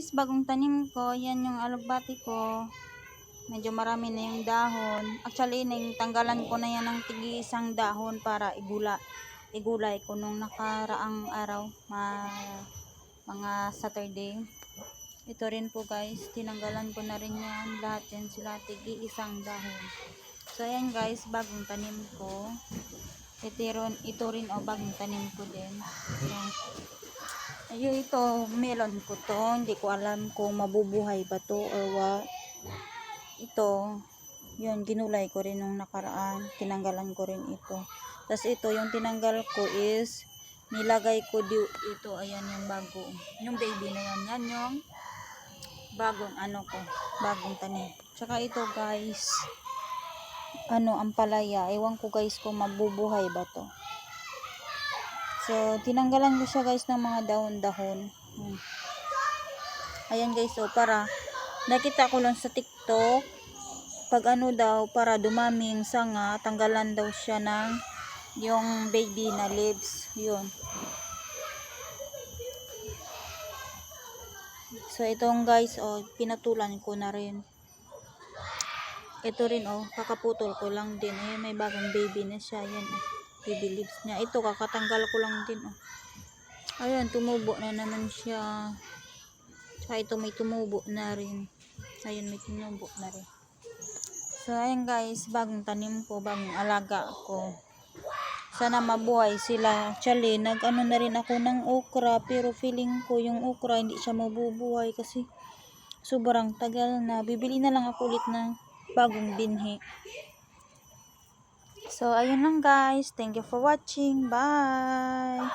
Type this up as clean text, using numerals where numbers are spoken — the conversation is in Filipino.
guys, bagong tanim ko. Yan yung alugbati ko. Medyo marami na yung dahon. Actually, tanggalan ko na yan ng tig-isang dahon para igulay ko nung nakaraang araw, mga Saturday. Ito rin po guys, tinanggalan ko na rin yan. Lahat yan sila tig-isang dahon. So ayan guys, bagong tanim ko. Ito rin bagong tanim ko din. So, ayun, ito, melon ko to. Hindi ko alam kung mabubuhay ba to or what. Ito, yun, ginulay ko rin nung nakaraan. Tinanggalan ko rin ito. Tapos ito, yung tinanggal ko is, nilagay ko dito, ayan yung bago. Yung baby na yan. Yan yung bagong bagong tanim. Tsaka ito guys, ampalaya. Ewan ko guys kung mabubuhay ba to. So, tinanggalan ko siya guys ng mga dahon-dahon. Ayan guys, para nakita ko lang sa TikTok, pag daw, para dumami yung sanga, tanggalan daw siya ng yung baby na leaves. Yun. So, itong guys, pinatulan ko na rin. Ito rin, kakaputol ko lang din. Ayan, may bagong baby na siya. Ayan, baby leaves niya. Ito, kakatanggal ko lang din, Ayan, tumubo na naman siya. Tsaka ito, may tumubo na rin. Ayan, may tumubo na rin. So, ayan guys, bagong tanim ko, bagong alaga ko. Sana mabuhay sila. Actually, na rin ako ng okra, pero feeling ko yung okra hindi siya mabubuhay kasi sobrang tagal na. Bibili na lang ako ulit ng bagong binhi. So, ayun lang guys. Thank you for watching. Bye!